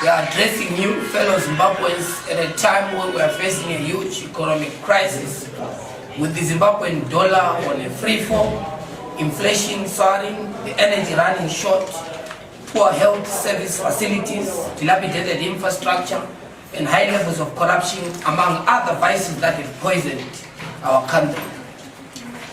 We are addressing you, fellow Zimbabweans, at a time when we are facing a huge economic crisis, with the Zimbabwean dollar on a free fall, inflation soaring, the energy running short, poor health service facilities, dilapidated infrastructure, and high levels of corruption, among other vices that have poisoned our country.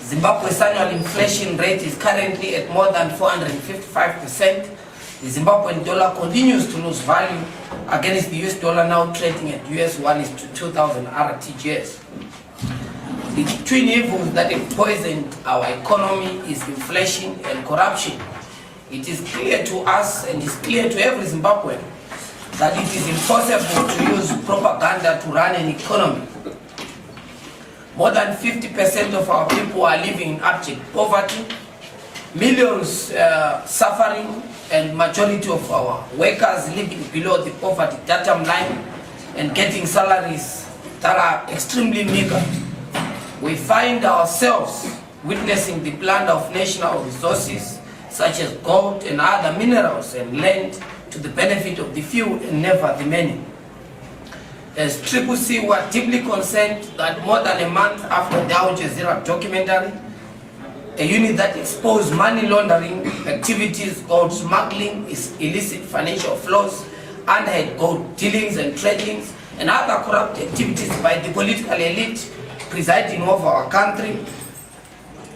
Zimbabwe's annual inflation rate is currently at more than 455%. The Zimbabwean dollar continues to lose value against the US dollar, now trading at US 1:2,000 RTGS. The twin evils that have poisoned our economy is inflation and corruption. It is clear to us and is clear to every Zimbabwean that it is impossible to use propaganda to run an economy. More than 50% of our people are living in abject poverty, millions suffering, and majority of our workers living below the poverty datum line and getting salaries that are extremely meager. We find ourselves witnessing the plunder of national resources such as gold and other minerals and land to the benefit of the few and never the many. As CCC, we are deeply concerned that more than a month after the Al Jazeera documentary, a unit that exposed money laundering activities, gold smuggling, illicit financial flows, underhand gold dealings and tradings, and other corrupt activities by the political elite presiding over our country,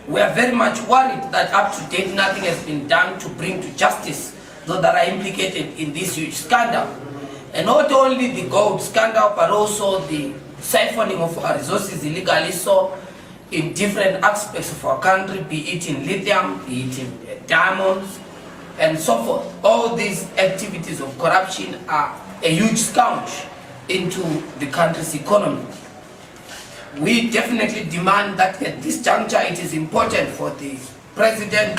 we are very much worried that up to date nothing has been done to bring to justice those that are implicated in this huge scandal. And not only the gold scandal, but also the siphoning of our resources illegally so in different aspects of our country, be it in lithium, be it in diamonds, and so forth. All these activities of corruption are a huge scourge into the country's economy. We definitely demand that at this juncture it is important for the president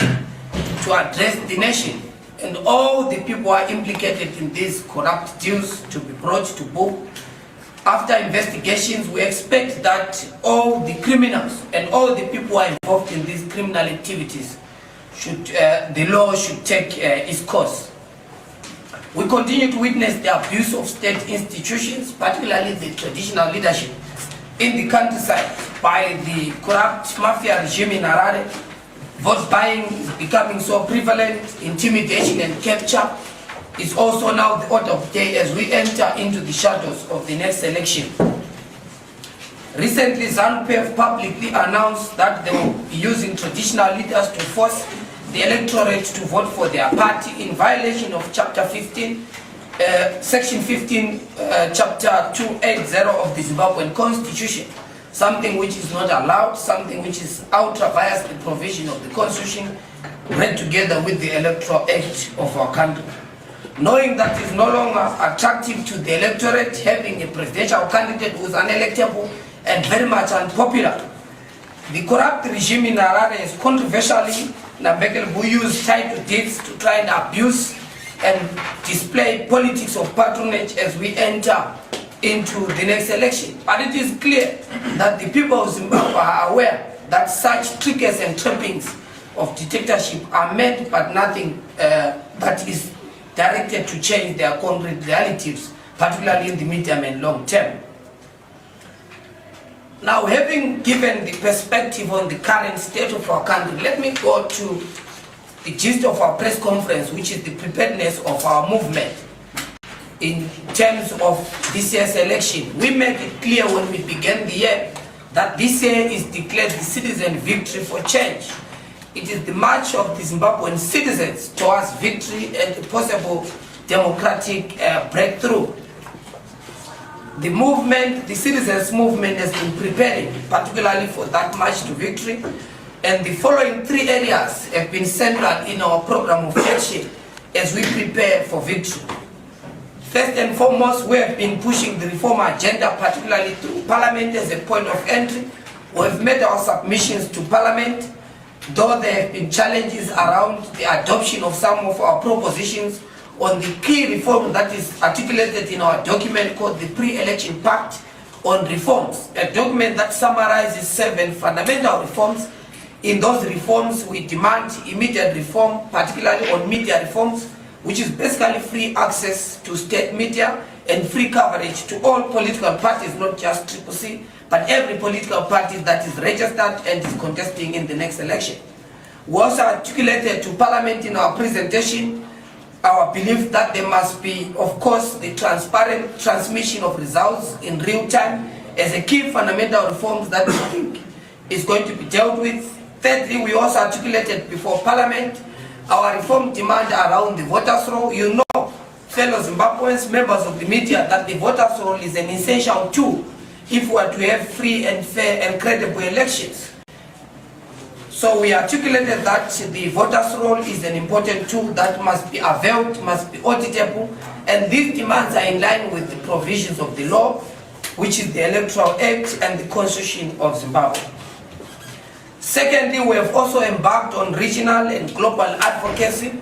to address the nation and all the people who are implicated in these corrupt deals to be brought to book. After investigations, we expect that all the criminals and all the people who are involved in these criminal activities the law should take its course. We continue to witness the abuse of state institutions, particularly the traditional leadership in the countryside by the corrupt mafia regime in Harare. Vote buying is becoming so prevalent, intimidation and capture is also now the order of the day as we enter into the shadows of the next election. Recently, ZANU-PF publicly announced that they will be using traditional leaders to force the electorate to vote for their party in violation of Chapter 15, Section 15, Chapter 280 of the Zimbabwean Constitution, something which is not allowed, something which is ultra vires the provision of the Constitution, read together with the Electoral Act of our country. Knowing that it is no longer attractive to the electorate having a presidential candidate who is unelectable and very much unpopular, the corrupt regime in Harare is controversially who use title deeds to try and abuse and display politics of patronage as we enter into the next election. But it is clear that the people of Zimbabwe are aware that such triggers and trappings of dictatorship are meant but nothing that is directed to change their concrete realities, particularly in the medium and long term. Now, having given the perspective on the current state of our country, let me go to the gist of our press conference, which is the preparedness of our movement in terms of this year's election. We made it clear when we began the year that this year is declared the citizen victory for change. It is the march of the Zimbabwean citizens towards victory and a possible democratic breakthrough. The movement, the citizens' movement, has been preparing particularly for that march to victory, and the following three areas have been central in our program of action as we prepare for victory. First and foremost, we have been pushing the reform agenda, particularly through Parliament as a point of entry. We have made our submissions to Parliament, though there have been challenges around the adoption of some of our propositions on the key reform that is articulated in our document called the Pre-Election Pact on Reforms, a document that summarizes 7 fundamental reforms. In those reforms, we demand immediate reform, particularly on media reforms, which is basically free access to state media and free coverage to all political parties, not just CCC, but every political party that is registered and is contesting in the next election. We also articulated to Parliament in our presentation our belief that there must be, of course, the transparent transmission of results in real time as a key fundamental reforms that we think is going to be dealt with. Thirdly, we also articulated before Parliament our reform demand around the voters' roll. You know, fellow Zimbabweans, members of the media, that the voters' roll is an essential tool if we are to have free and fair and credible elections. So we articulated that the voters' roll is an important tool that must be availed, must be auditable, and these demands are in line with the provisions of the law, which is the Electoral Act and the Constitution of Zimbabwe. Secondly, we have also embarked on regional and global advocacy.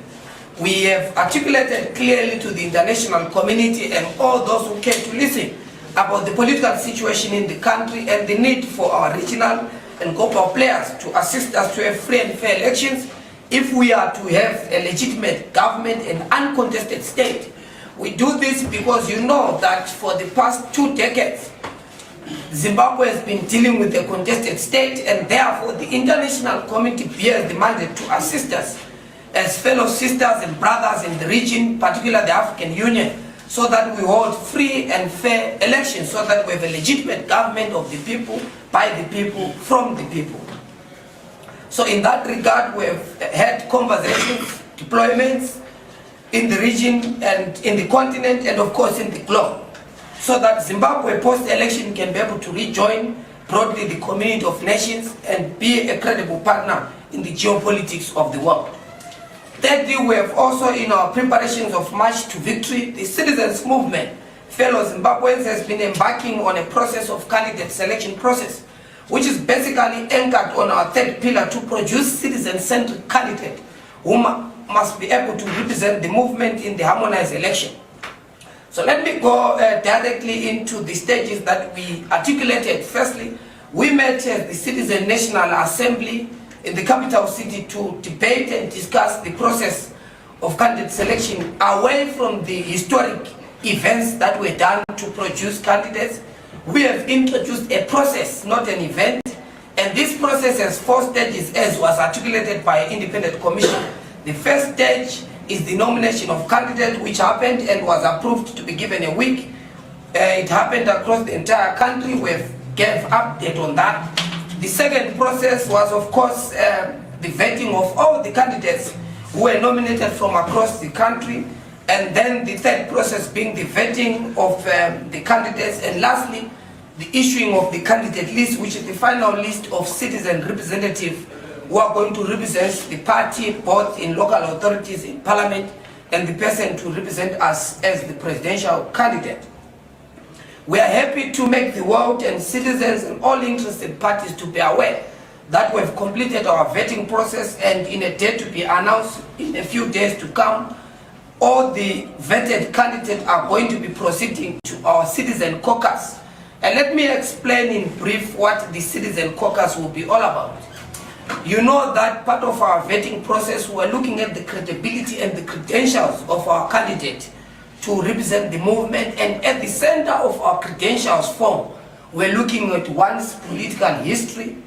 We have articulated clearly to the international community and all those who care to listen about the political situation in the country and the need for our regional and global players to assist us to have free and fair elections if we are to have a legitimate government and uncontested state. We do this because you know that for the past 2 decades, Zimbabwe has been dealing with a contested state, and therefore the international community bears the mandate to assist us as fellow sisters and brothers in the region, particularly the African Union, so that we hold free and fair elections, so that we have a legitimate government of the people, by the people, from the people. So in that regard, we have had conversations, deployments in the region and in the continent and of course in the globe, so that Zimbabwe post-election can be able to rejoin broadly the community of nations and be a credible partner in the geopolitics of the world. Thirdly, we have also, in our preparations of March to Victory, the citizens movement, fellow Zimbabweans, has been embarking on a process of candidate selection process, which is basically anchored on our third pillar to produce citizen-centric candidate who must be able to represent the movement in the harmonized election. So let me go directly into the stages that we articulated. Firstly, we met at the Citizen National Assembly in the capital city to debate and discuss the process of candidate selection away from the historic events that were done to produce candidates. We have introduced a process, not an event, and this process has 4 stages as was articulated by an independent commission. The first stage is the nomination of candidate, which happened and was approved to be given a week. It happened across the entire country. We gave update on that. The second process was, of course, the vetting of all the candidates who were nominated from across the country, and then the third process being the vetting of the candidates, and lastly, the issuing of the candidate list, which is the final list of citizen representatives who are going to represent the party, both in local authorities, in parliament, and the person to represent us as the presidential candidate. We are happy to make the world and citizens and all interested parties to be aware that we have completed our vetting process, and in a date to be announced in a few days to come, all the vetted candidates are going to be proceeding to our citizen caucus. And let me explain in brief what the citizen caucus will be all about. You know that part of our vetting process, we're looking at the credibility and the credentials of our candidate to represent the movement, and at the center of our credentials form, we're looking at one's political history,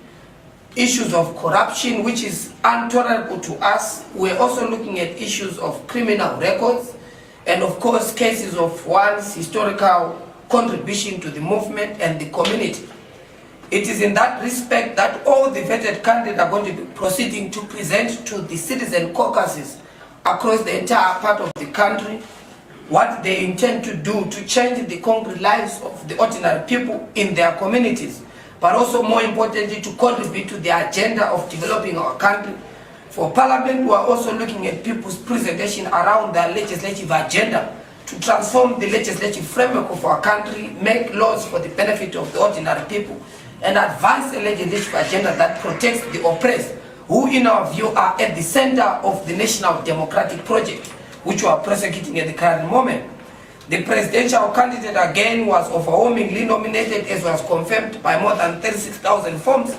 issues of corruption, which is intolerable to us. We're also looking at issues of criminal records, and of course cases of one's historical contribution to the movement and the community. It is in that respect that all the vetted candidates are going to be proceeding to present to the citizen caucuses across the entire part of the country what they intend to do to change the concrete lives of the ordinary people in their communities, but also more importantly to contribute to the agenda of developing our country. For Parliament, we are also looking at people's presentation around their legislative agenda to transform the legislative framework of our country, make laws for the benefit of the ordinary people, and advance a legislative agenda that protects the oppressed, who in our view are at the center of the national democratic project, which we are prosecuting at the current moment. The presidential candidate again was overwhelmingly nominated, as was confirmed by more than 36,000 forms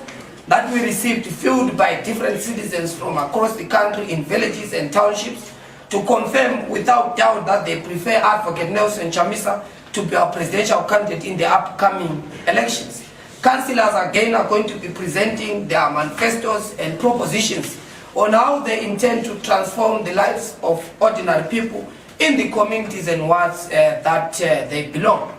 that we received filled by different citizens from across the country in villages and townships. to confirm without doubt that they prefer Advocate Nelson Chamisa to be our presidential candidate in the upcoming elections. Councillors again are going to be presenting their manifestos and propositions on how they intend to transform the lives of ordinary people in the communities and wards that they belong.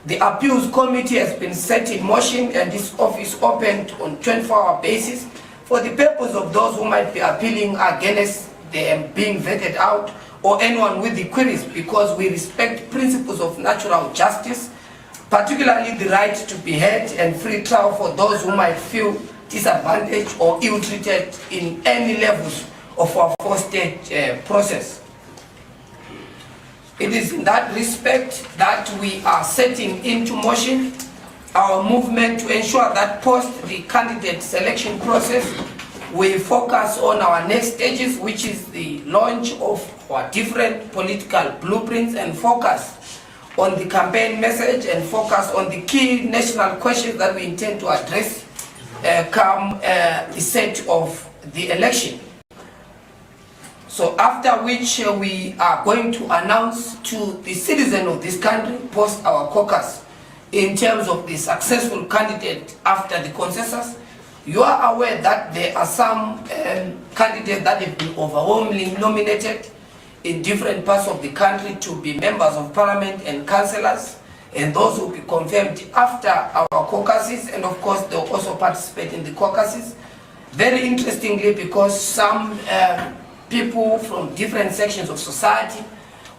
The appeals committee has been set in motion, and this office opened on 24-hour basis for the purpose of those who might be appealing against them being vetted out, or anyone with the queries, because we respect principles of natural justice, particularly the right to be heard and free trial for those who might feel disadvantaged or ill-treated in any levels of our four-stage process. It is in that respect that we are setting into motion our movement to ensure that post the candidate selection process, we focus on our next stages, which is the launch of our different political blueprints, and focus on the campaign message, and focus on the key national questions that we intend to address come the set of the election. So after which we are going to announce to the citizen of this country post our caucus in terms of the successful candidate after the consensus. You are aware that there are some candidates that have been overwhelmingly nominated in different parts of the country to be members of parliament and councillors, and those will be confirmed after our caucuses, and of course they'll also participate in the caucuses. Very interestingly, because some people from different sections of society,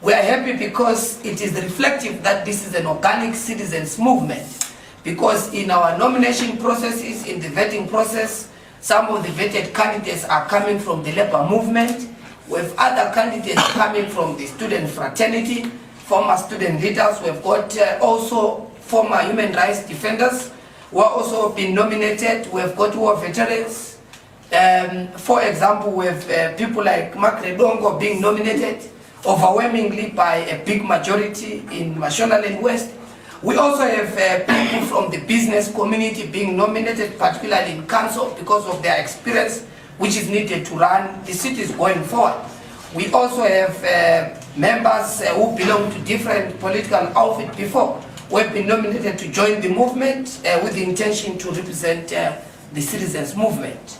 we are happy because it is reflective that this is an organic citizens movement, because in our nomination processes, in the vetting process, some of the vetted candidates are coming from the labor movement, with other candidates coming from the student fraternity, former student leaders. We've got also former human rights defenders who are also being nominated. We've got war veterans. For example, with people like Makredongo being nominated overwhelmingly by a big majority in Mashonaland West. We also have people from the business community being nominated, particularly in council, because of their experience which is needed to run the cities going forward. We also have members who belong to different political outfits before, who have been nominated to join the movement with the intention to represent the citizens' movement.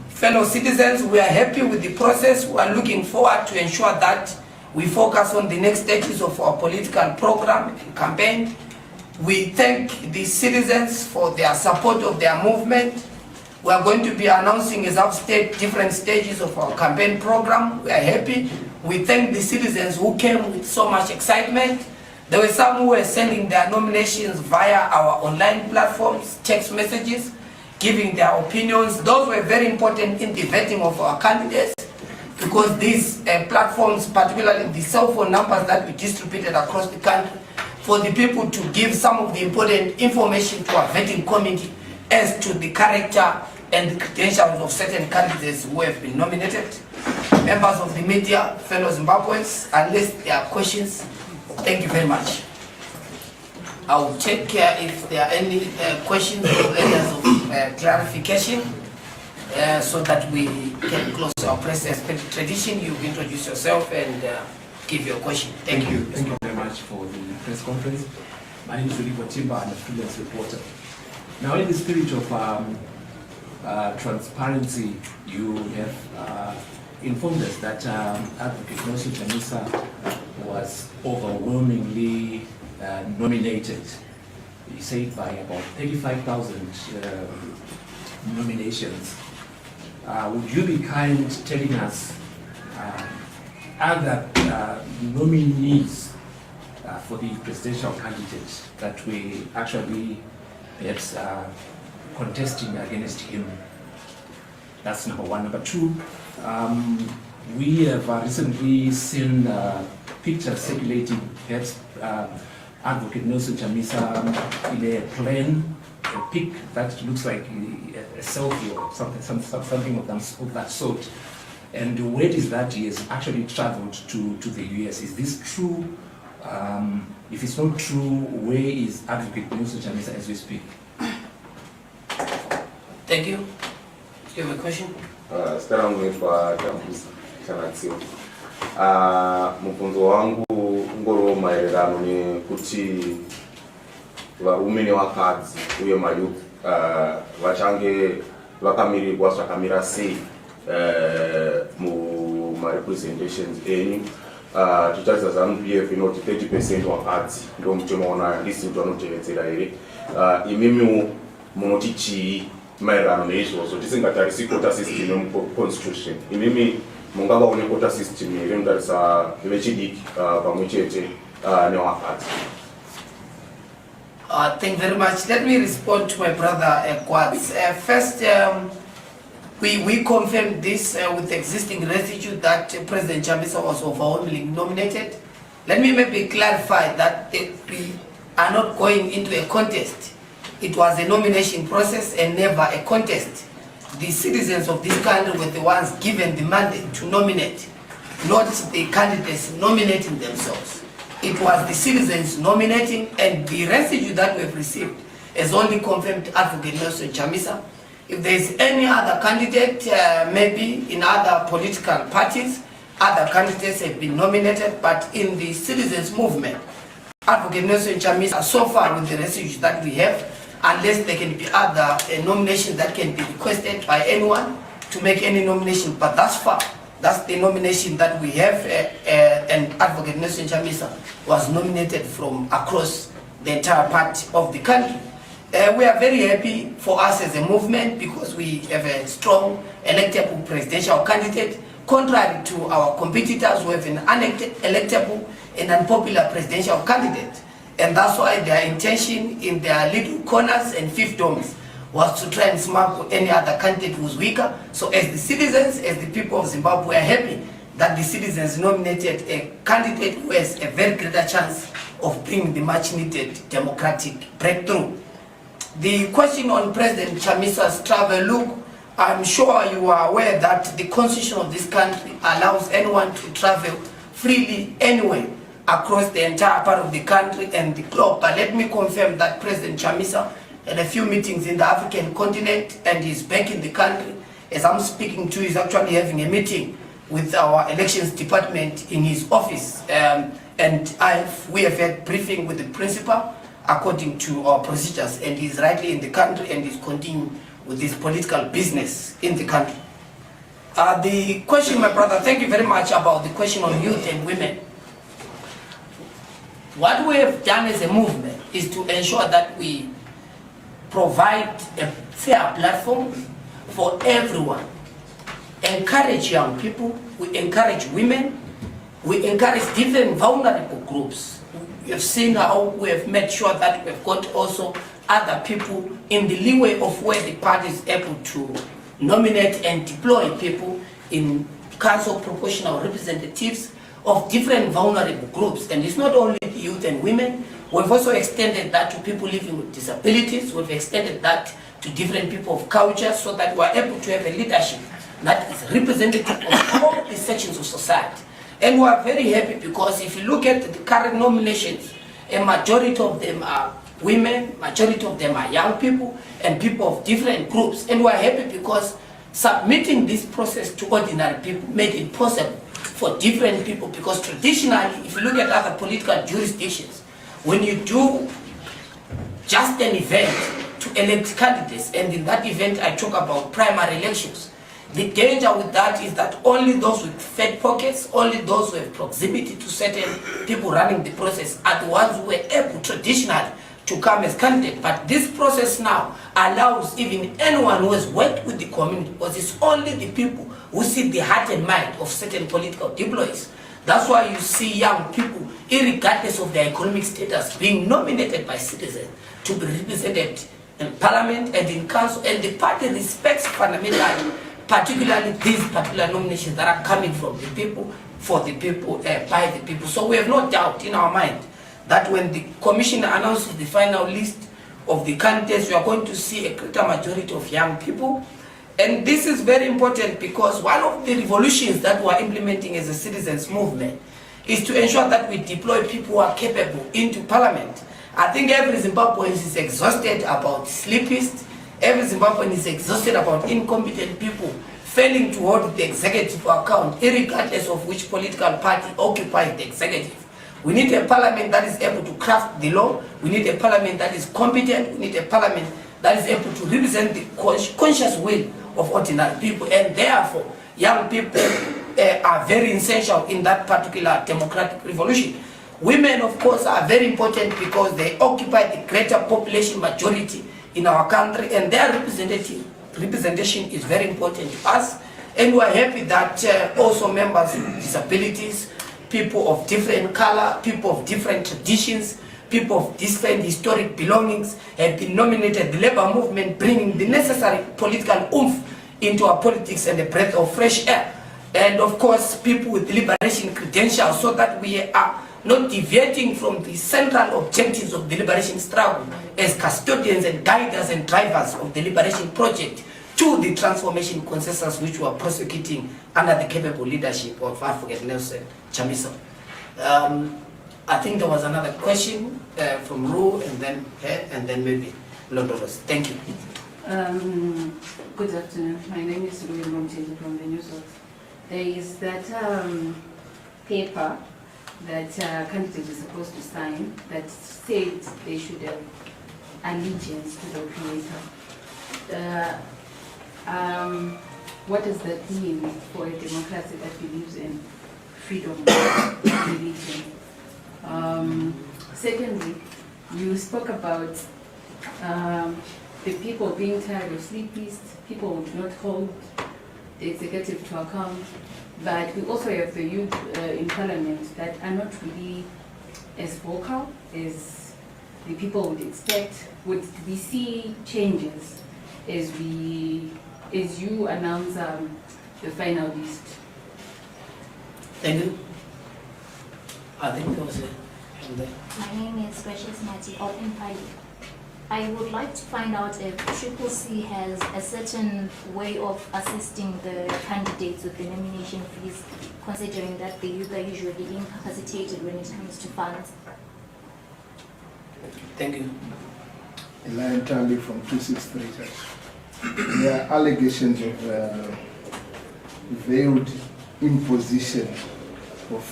Fellow citizens, we are happy with the process. We are looking forward to ensure that we focus on the next stages of our political program and campaign. We thank the citizens for their support of their movement. We are going to be announcing, as I've stated, different stages of our campaign program. We are happy. We thank the citizens who came with so much excitement. There were some who were sending their nominations via our online platforms, text messages, giving their opinions. Those were very important in the vetting of our candidates, because these platforms, particularly the cell phone numbers that we distributed across the country, for the people to give some of the important information to our vetting committee as to the character and the credentials of certain candidates who have been nominated. Members of the media, fellow Zimbabweans, unless there are questions, thank you very much. I will take care if there are any questions or areas of clarification, so that we can close our press tradition. You introduce yourself and give your question. Thank you. Thank you very much for the press conference. My name is Philip Timber, I'm a freelance reporter. Now, in the spirit of transparency, you have informed us that Advocate Nelson Chamisa was overwhelmingly nominated. You said by about 35,000 nominations. Would you be kind telling us other nominees for the presidential candidate that we actually perhaps contesting against him? That's number one. Number two, we have recently seen pictures circulating, perhaps Advocate Nelson Chamisa in a plane, a pic that looks like a selfie or something of that sort. And where is that he has actually traveled to the US? Is this true? If it's not true, where is Advocate Nelson Chamisa as we speak? Thank you. Do you have a question? Start going for campus. chanatsiwa. Mubvunzo wangu ngoro maererano nekuti varume nevakadzi uye mayouth vachange vakamirirwa zvakamira sei mumarepresentations enyu. Tichaisa ZANU-PF inoti 30% vakadzi ndio muchimaona list vanotevedzera here. Imimi munoti chii maererano neizvozvo tisingatarisi quota system yemuconstitution? Imimi mungavaone quota system here mutarisa vechidiki pamwe chete nevakadzi? Thank you very much. Let me respond to my brother Kwads. First, we confirmed this with the existing residue that President Chamisa was overwhelmingly nominated. Let me maybe clarify that we are not going into a contest. It was a nomination process and never a contest. The citizens of this country were the ones given the mandate to nominate, not the candidates nominating themselves. It was the citizens nominating, and the residue that we've received has only confirmed Advocate Nelson Chamisa. If there is any other candidate, maybe in other political parties, other candidates have been nominated, but in the citizens movement, Advocate Nelson Chamisa, so far with the residue that we have, unless there can be other nominations that can be requested by anyone to make any nomination, but thus far, that's the nomination that we have, and Advocate Nelson Chamisa was nominated from across the entire part of the country. We are very happy for us as a movement because we have a strong electable presidential candidate, contrary to our competitors who have an unelectable and unpopular presidential candidate. And that's why their intention in their little corners and fiefdoms was to try and smuggle any other candidate who's weaker. So as the citizens, as the people of Zimbabwe are happy that the citizens nominated a candidate who has a very greater chance of bringing the much needed democratic breakthrough. The question on President Chamisa's travel, look, I'm sure you are aware that the constitution of this country allows anyone to travel freely anywhere across the entire part of the country and the globe. But let me confirm that President Chamisa had a few meetings in the African continent and he's back in the country. As I'm speaking to, he's actually having a meeting with our elections department in his office. And we have had briefing with the principal according to our procedures, and he's rightly in the country and he's continuing with his political business in the country. The question, my brother, thank you very much about the question on youth and women. What we have done as a movement is to ensure that we provide a fair platform for everyone. Encourage young people, we encourage women, we encourage different vulnerable groups. We have seen how we have made sure that we've got also other people in the leeway of where the party is able to nominate and deploy people in council proportional representatives of different vulnerable groups. And it's not only the youth and women, we've also extended that to people living with disabilities, we've extended that to different people of culture so that we're able to have a leadership that is representative of all the sections of society. And we are very happy because if you look at the current nominations, a majority of them are women, majority of them are young people and people of different groups. And we are happy because submitting this process to ordinary people made it possible for different people, because traditionally, if you look at other political jurisdictions, when you do just an event to elect candidates, and in that event I talk about primary elections, the danger with that is that only those with fat pockets, only those who have proximity to certain people running the process are the ones who were able traditionally to come as candidates. But this process now allows even anyone who has worked with the community, because it's only the people who see the heart and mind of certain political deployees. That's why you see young people, irregardless of their economic status, being nominated by citizens to be represented in parliament and in council, and the party respects fundamentally, particularly these particular nominations that are coming from the people, for the people, by the people. So we have no doubt in our mind that when the commission announces the final list of the candidates, we are going to see a greater majority of young people. And this is very important because one of the revolutions that we are implementing as a citizens movement is to ensure that we deploy people who are capable into parliament. I think every Zimbabwean is exhausted about sleepists. Every Zimbabwean is exhausted about incompetent people failing to hold the executive account, irregardless of which political party occupies the executive. We need a parliament that is able to craft the law. We need a parliament that is competent. We need a parliament that is able to represent the conscious will of ordinary people. And therefore, young people are very essential in that particular democratic revolution. Women, of course, are very important because they occupy the greater population majority in our country, and their representation is very important to us. And we are happy that also members with disabilities, people of different color, people of different traditions, people of different historic belongings have been nominated. The labor movement bringing the necessary political oomph into our politics and a breath of fresh air. And of course, people with liberation credentials, so that we are not deviating from the central objectives of the liberation struggle as custodians and guiders and drivers of the liberation project to the transformation consensus which we are prosecuting under the capable leadership of Advocate Nelson Chamisa. I think there was another question from Ru, and then maybe Londoros. Thank you. Good afternoon. My name is Louis Montejo from the News Source. There is that paper that candidates are supposed to sign that states they should have allegiance to the creator. What does that mean for a democracy that believes in freedom of religion? Secondly, you spoke about the people being tired of sleepies, people who do not hold the executive to account, but we also have the youth in parliament that are not really as vocal as the people would expect. Would we see changes as you announce the final list? Thank you. I think there was a hand there. My name is Precious Mati of Empire. I would like to find out if CCC has a certain way of assisting the candidates with the nomination fees, considering that the youth are usually incapacitated when it comes to funds. Thank you. Elian Tambi from 263 Church. There are allegations of veiled imposition of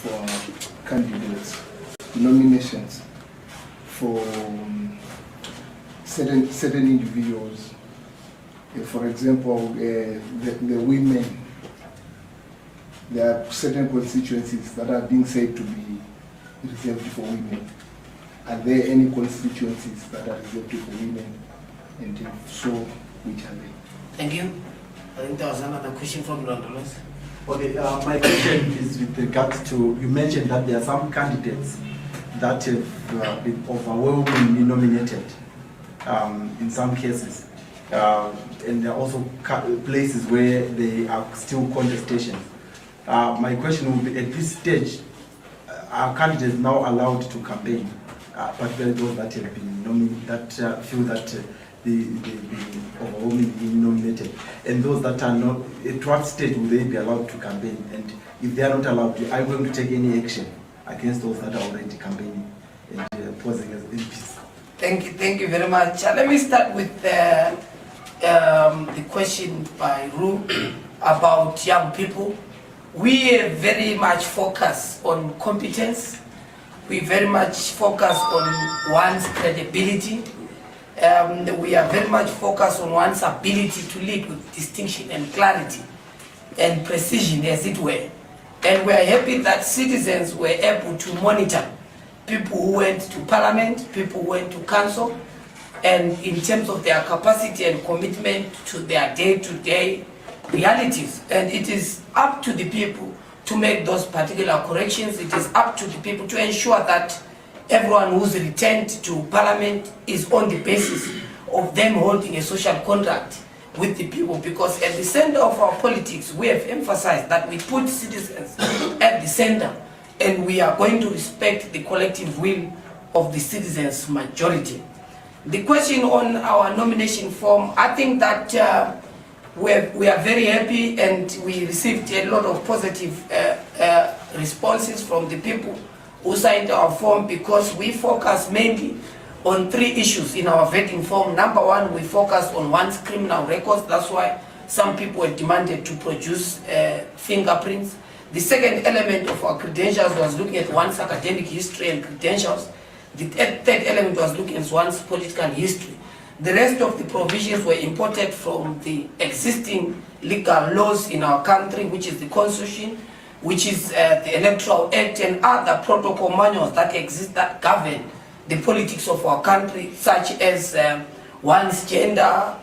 candidates, nominations for certain individuals. For example, the women, there are certain constituencies that are being said to be reserved for women. Are there any constituencies that are reserved for women? And if so, which are they? Thank you. I think there was another question from Londolos. Okay, my question is with regards to, you mentioned that there are some candidates that have been overwhelmingly nominated in some cases, and there are also places where there are still contestations. My question will be, at this stage, are candidates now allowed to campaign, particularly those that have been nominated, that feel that they've been overwhelmingly nominated, and those that are not, at what stage will they be allowed to campaign? And if they are not allowed, are you going to take any action against those that are already campaigning and posing as MPs? Thank you very much. Let me start with the question by Ru about young people. We very much focus on competence. We very much focus on one's credibility. We are very much focused on one's ability to lead with distinction and clarity and precision, as it were. And we are happy that citizens were able to monitor people who went to parliament, people who went to council, and in terms of their capacity and commitment to their day-to-day realities. And it is up to the people to make those particular corrections. It is up to the people to ensure that everyone who's returned to parliament is on the basis of them holding a social contract with the people, because at the center of our politics, we have emphasized that we put citizens at the center, and we are going to respect the collective will of the citizens' majority. The question on our nomination form, I think that we are very happy, and we received a lot of positive responses from the people who signed our form, because we focus mainly on 3 issues in our vetting form. Number 1, we focus on one's criminal records. That's why Some people were demanded to produce fingerprints. The second element of our credentials was looking at one's academic history and credentials. The third element was looking at one's political history. The rest of the provisions were imported from the existing legal laws in our country, which is the Constitution, which is the Electoral Act, and other protocol manuals that exist that govern the politics of our country, such as one's gender,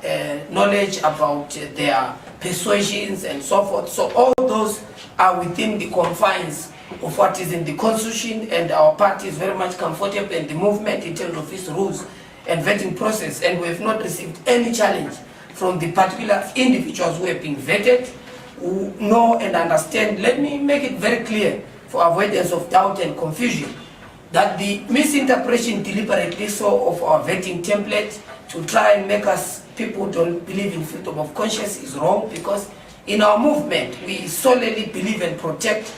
knowledge about their persuasions, and so forth. So all those are within the confines of what is in the Constitution, and our party is very much comfortable in the movement in terms of its rules and vetting process, and we have not received any challenge from the particular individuals who have been vetted, who know and understand. Let me make it very clear, for avoidance of doubt and confusion, that the misinterpretation deliberately so of our vetting template to try and make us people don't believe in freedom of conscience is wrong, because in our movement we solely believe and protect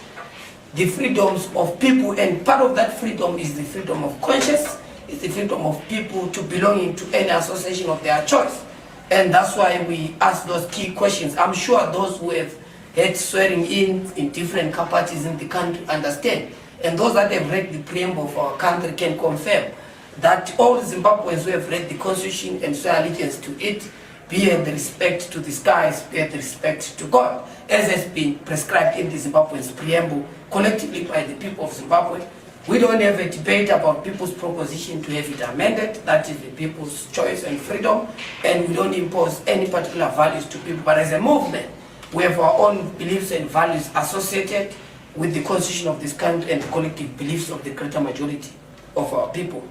the freedoms of people, and part of that freedom is the freedom of conscience, is the freedom of people to belonging to any association of their choice. And that's why we ask those key questions. I'm sure those who have had swearing in different capacities in the country understand, and those that have read the preamble of our country can confirm that all Zimbabweans who have read the Constitution and swear allegiance to it bear the respect to the skies, bear the respect to God, as has been prescribed in the Zimbabweans preamble collectively by the people of Zimbabwe. We don't have a debate about people's proposition to have it amended. That is the people's choice and freedom, and we don't impose any particular values to people. But as a movement, we have our own beliefs and values associated with the constitution of this country and the collective beliefs of the greater majority of our people.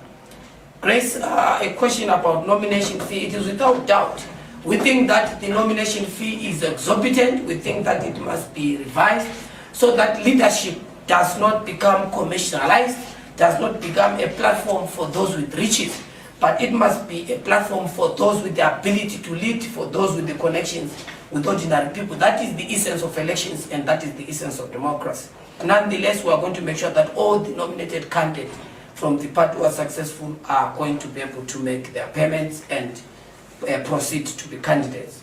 Grace, a question about nomination fee. It is without doubt. We think that the nomination fee is exorbitant. We think that it must be revised so that leadership does not become commercialized, does not become a platform for those with riches, but it must be a platform for those with the ability to lead, for those with the connections with ordinary people. That is the essence of elections, and that is the essence of democracy. Nonetheless, we are going to make sure that all the nominated candidates from the party who are successful are going to be able to make their payments and proceed to be candidates.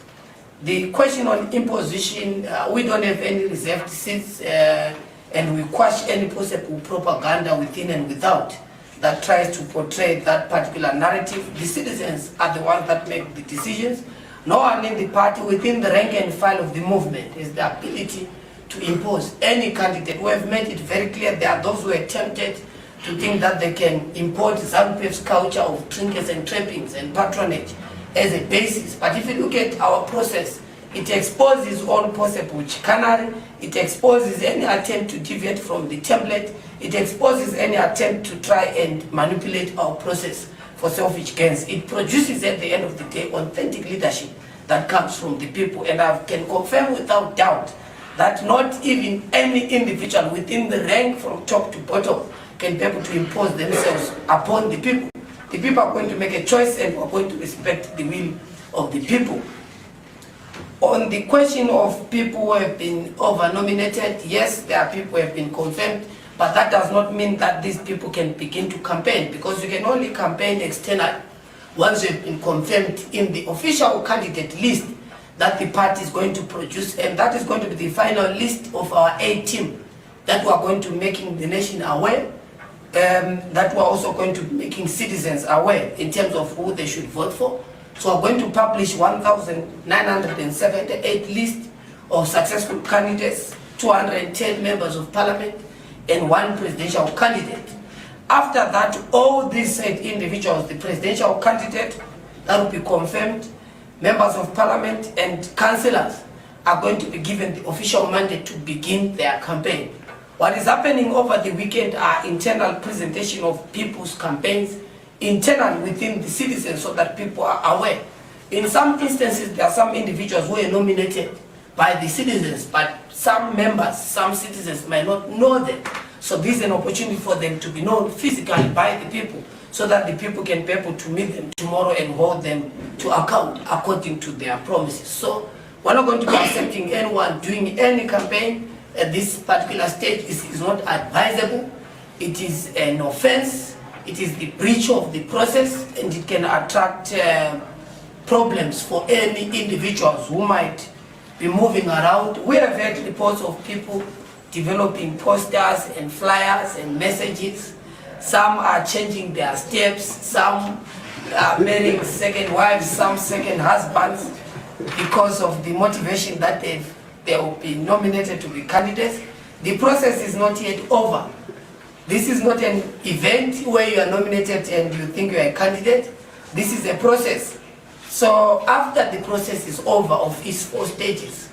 The question on imposition, we don't have any reserved seats, and we quash any possible propaganda within and without that tries to portray that particular narrative. The citizens are the ones that make the decisions. No one in the party within the rank and file of the movement has the ability to impose any candidate. We have made it very clear there are those who are tempted to think that they can import ZANU-PF's culture of trinkets and trappings and patronage as a basis. But if you look at our process, it exposes all possible chicanery, it exposes any attempt to deviate from the template, it exposes any attempt to try and manipulate our process for selfish gains. It produces at the end of the day authentic leadership that comes from the people, and I can confirm without doubt that not even any individual within the rank from top to bottom can be able to impose themselves upon the people. The people are going to make a choice, and we're going to respect the will of the people. On the question of people who have been over-nominated, yes, there are people who have been confirmed, but that does not mean that these people can begin to campaign, because you can only campaign externally once you have been confirmed in the official candidate list that the party is going to produce, and that is going to be the final list of our A team that we are going to be making the nation aware, that we are also going to be making citizens aware in terms of who they should vote for. So we're going to publish 1,978 list of successful candidates, 210 members of parliament, and 1 presidential candidate. After that, all these said individuals, the presidential candidate that will be confirmed, members of parliament, and councillors are going to be given the official mandate to begin their campaign. What is happening over the weekend are internal presentation of people's campaigns internally within the citizens, so that people are aware. In some instances, there are some individuals who are nominated by the citizens, but some members, some citizens might not know them. So this is an opportunity for them to be known physically by the people, so that the people can be able to meet them tomorrow and hold them to account according to their promises. So we're not going to be accepting anyone doing any campaign at this particular stage. It is not advisable. It is an offense. It is the breach of the process, and it can attract problems for any individuals who might be moving around. We have heard reports of people developing posters and flyers and messages. Some are changing their steps, some are marrying second wives, some second husbands, because of the motivation that they will be nominated to be candidates. The process is not yet over. This is not an event where you are nominated and you think you are a candidate. This is a process. So after the process is over of its 4 stages,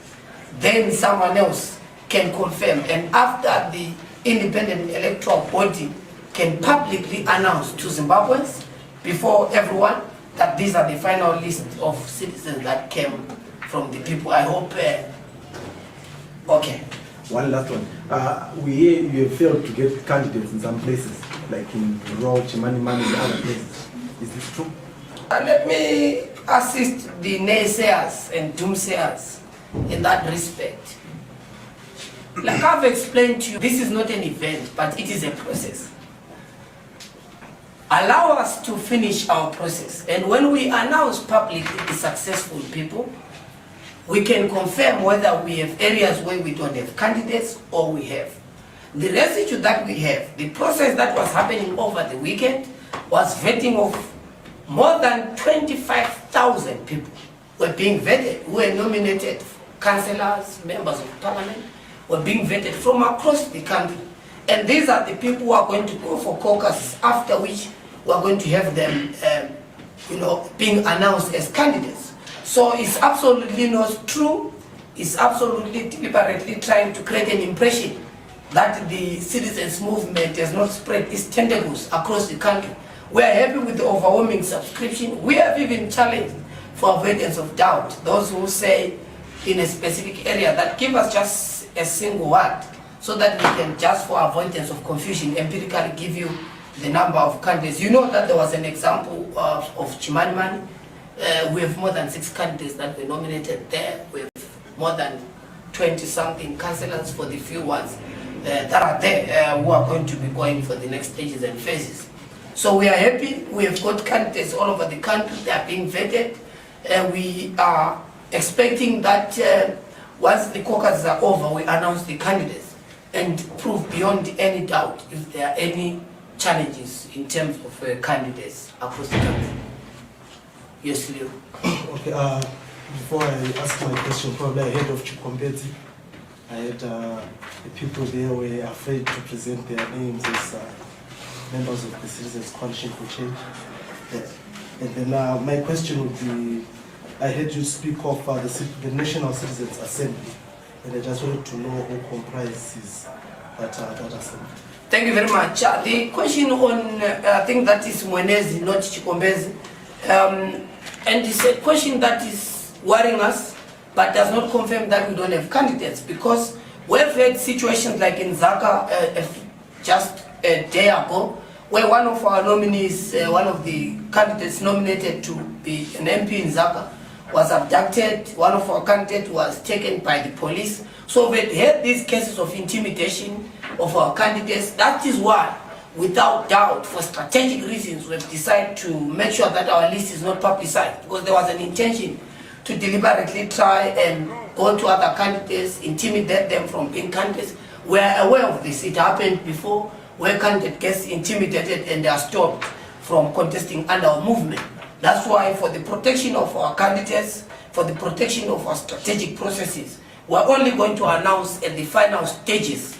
then someone else can confirm. And after the independent electoral body can publicly announce to Zimbabweans before everyone that these are the final list of citizens that came from the people. I hope, okay. One last one. We hear you have failed to get candidates in some places, like in Rural, Chimanimani, and other places. Is this true? Let me assist the naysayers and doomsayers in that respect. Like I've explained to you, this is not an event, but it is a process. Allow us to finish our process, and when we announce publicly the successful people, we can confirm whether we have areas where we don't have candidates or we have. The residue that we have, the process that was happening over the weekend was vetting of more than 25,000 people were being vetted, who were nominated councillors, members of parliament, were being vetted from across the country. And these are the people who are going to go for caucus, after which we are going to have them being announced as candidates. So it's absolutely not true. It's absolutely deliberately trying to create an impression that the citizens movement has not spread its tentacles across the country. We are happy with the overwhelming subscription. We have even challenged for avoidance of doubt those who say in a specific area that give us just a single word, so that we can, just for avoidance of confusion, empirically give you the number of candidates. You know that there was an example of Chimanimani. We have more than 6 candidates that were nominated there. We have more than 20-something councillors for the few ones that are there who are going to be going for the next stages and phases. So we are happy. We have got candidates all over the country. They are being vetted. We are expecting that once the caucuses are over, we announce the candidates and prove beyond any doubt if there are any challenges in terms of candidates across the country. Yes, Leo. Okay, before I ask my question, probably ahead of Chikombezi, I had the people there were afraid to present their names as members of the Citizens Coalition for Change. And then my question would be, I heard you speak of the National Citizens Assembly, and I just wanted to know who comprises that assembly. Thank you very much. The question on, I think that is Mwenezi, not Chikombezi. And it's a question that is worrying us, but does not confirm that we don't have candidates, because we've had situations like in Zaka just a day ago, where one of our nominees, one of the candidates nominated to be an MP in Zaka, was abducted. One of our candidates was taken by the police. So we've had these cases of intimidation of our candidates. That is why, without doubt, for strategic reasons, we've decided to make sure that our list is not publicized, because there was an intention to deliberately try and go to other candidates, intimidate them from being candidates. We are aware of this. It happened before, where candidates get intimidated and they are stopped from contesting under our movement. That's why, for the protection of our candidates, for the protection of our strategic processes, we're only going to announce at the final stages,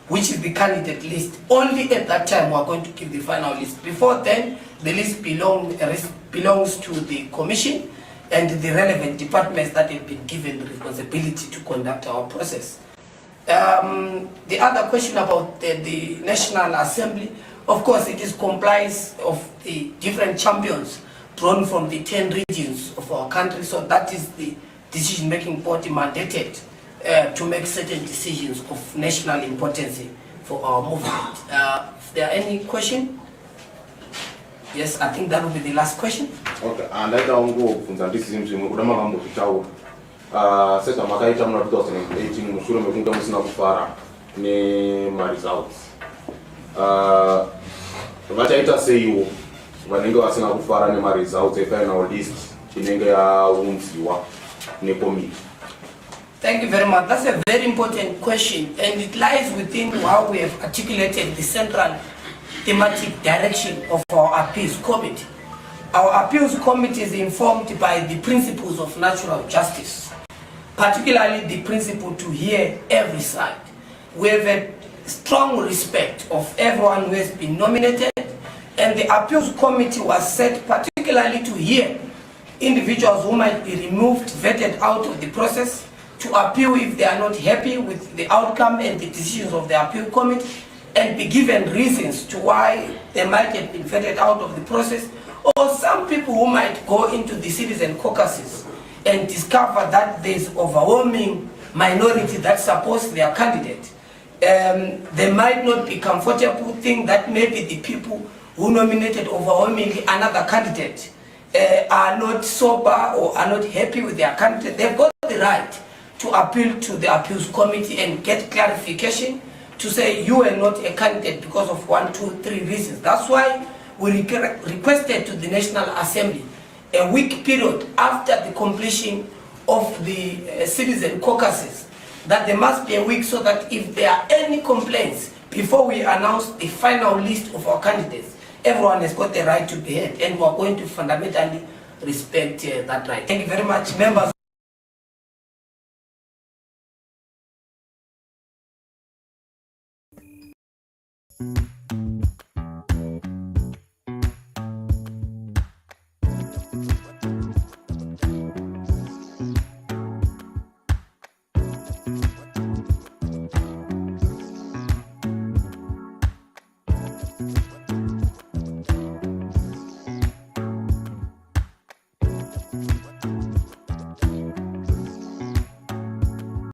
which is the candidate list. Only at that time we're going to give the final list. Before then, the list belongs to the commission and the relevant departments that have been given the responsibility to conduct our process. The other question about the National Assembly, of course, it is comprised of the different champions drawn from the 10 regions of our country. So that is the decision-making body mandated to make certain decisions of national importance for our movement. If there are any questions? Yes, I think that will be the last question. Okay, and I don't go from the decision to Mudama Mutao. Set a Makaita 2018, Musura Mukunda Musina Fara, ne my results. Mataita say you, when you go as an Fara, ne my results, a final list, in India, Wumsiwa, Nekomi. Thank you very much. That's a very important question, and it lies within how we have articulated the central thematic direction of our appeals committee. Our appeals committee is informed by the principles of natural justice, particularly the principle to hear every side. We have a strong respect of everyone who has been nominated, and the appeals committee was set particularly to hear individuals who might be removed, vetted out of the process, to appeal if they are not happy with the outcome and the decisions of the appeal committee, and be given reasons to why they might have been vetted out of the process, or some people who might go into the citizen caucuses and discover that there is overwhelming minority that supports their candidate. They might not be comfortable, think that maybe the people who nominated overwhelmingly another candidate are not sober or are not happy with their candidate. They've got the right to appeal to the appeals committee and get clarification to say you are not a candidate because of 1, 2, 3 reasons. That's why we requested to the National Assembly a week period after the completion of the citizen caucuses, that there must be a week so that if there are any complaints before we announce the final list of our candidates, everyone has got the right to be heard, and we are going to fundamentally respect that right. Thank you very much, members. Thank you.